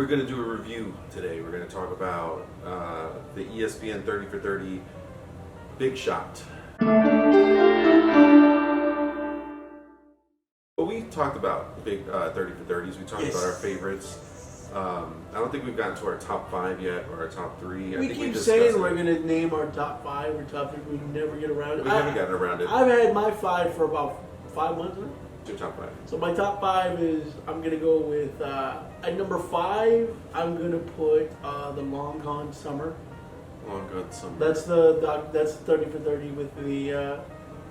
we're going to do a review today. We're going to talk about the ESPN 30 for 30 Big Shot. Well, we talked about big 30 for 30s. We talked about our favorites. I don't think we've gotten to our top 5 yet or our top 3. We keep saying we're going to name our top 5 or top 3. We never get around it. We haven't gotten around it. I've had my 5 for about 5 months now. Your top 5. So my top 5 is, I'm going to go with, at number 5, I'm going to put the Long Gone Summer. Long Gone Summer. That's 30 for 30 with the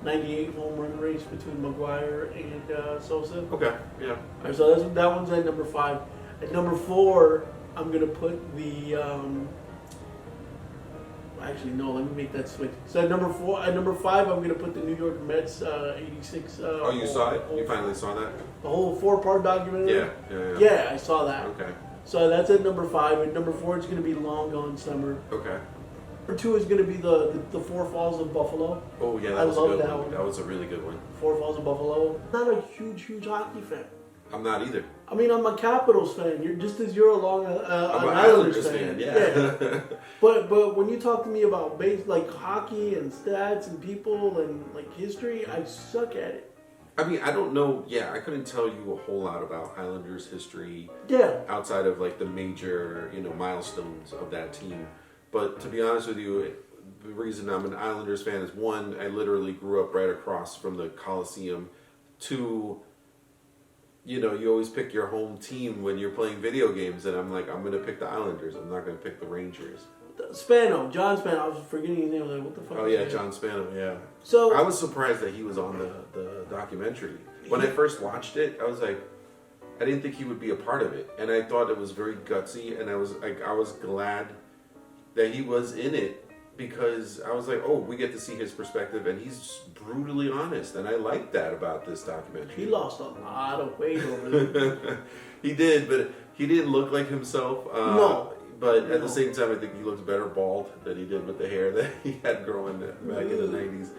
98 home run race between McGwire and Sosa. Okay, yeah. All right, so that one's at number 5. At number 4, I'm going to put the... Actually, no. Let me make that switch. So at number 5, I'm going to put the New York Mets '86. Oh, you saw it? You finally saw that? The whole 4-part documentary. Yeah. Yeah, I saw that. Okay. So that's at number 5. At number 4, it's going to be Long Gone Summer. Okay. Number 2 is going to be the Four Falls of Buffalo. Oh yeah, that was a good one. That was a really good one. Four Falls of Buffalo. Not a huge hockey fan. I'm not either. I mean, I'm a Capitals fan. You're just as you're an Islanders fan. Yeah. But when you talk to me about like hockey and stats and people and like history, I suck at it. I mean, I don't know. Yeah, I couldn't tell you a whole lot about Islanders history. Yeah. Outside of like the major, milestones of that team. But to be honest with you, the reason I'm an Islanders fan is 1, I literally grew up right across from the Coliseum. 2, you always pick your home team when you're playing video games, and I'm like, I'm going to pick the Islanders. I'm not going to pick the Rangers. John Spano. I was forgetting his name. I was like, what the fuck? Oh yeah, John Spano. Yeah. So I was surprised that he was on the documentary. When I first watched it, I was like, I didn't think he would be a part of it, and I thought it was very gutsy, and I was glad that he was in it, because I was like, oh, we get to see his perspective, and he's brutally honest, and I like that about this documentary. He lost a lot of weight over there. He did, but he didn't look like himself. No. But at the same time, I think he looks better bald than he did with the hair that he had growing back in the 90s.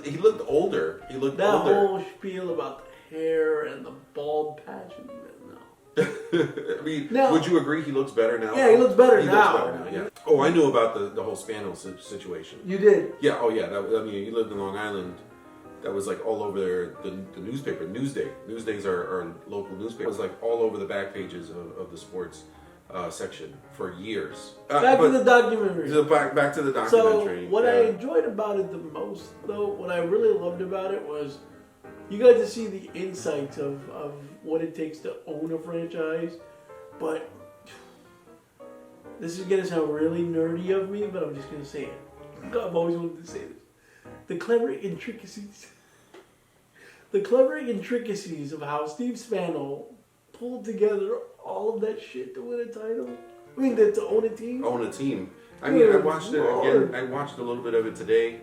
He looked older. He looked that older. That whole spiel about the hair and the bald patch. No. I mean, would you agree he looks better now? Yeah, he looks better now. Looks better now, yeah. Oh, I knew about the whole Spano situation. You did? Yeah, oh yeah. He lived in Long Island. That was like all over the newspaper, Newsday. Newsdays are our local newspaper. It was like all over the back pages of the sports section for years. Back to the documentary. Back to the documentary. So what I enjoyed about it the most, though, what I really loved about it was you got to see the insights of what it takes to own a franchise. But this is going to sound really nerdy of me, but I'm just going to say it. I've always wanted to say this. The clever intricacies of how Steve Spano pulled together all of that shit to win a title. I mean, to own a team. Own a team. I mean, I watched it again. I watched a little bit of it today,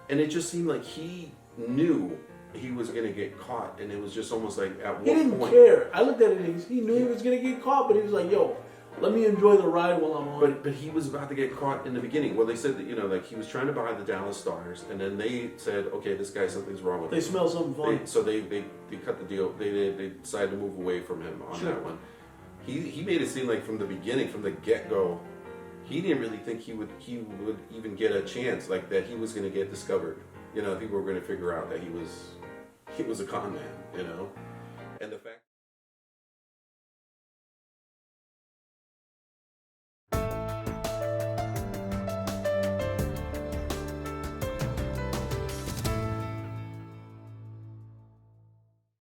and it just seemed like he knew he was going to get caught, and it was just almost like at what point. He didn't care. I looked at it, he knew he was going to get caught, but he was like, yo, let me enjoy the ride while I'm on. But he was about to get caught in the beginning. Well, they said that, like he was trying to buy the Dallas Stars, and then they said, okay, this guy, something's wrong with him. They smell something funny. So they cut the deal. They decided to move away from him on that one. He made it seem like from the beginning, from the get-go, he didn't really think he would even get a chance, like that he was going to get discovered. People were going to figure out that he was a con man, and the fact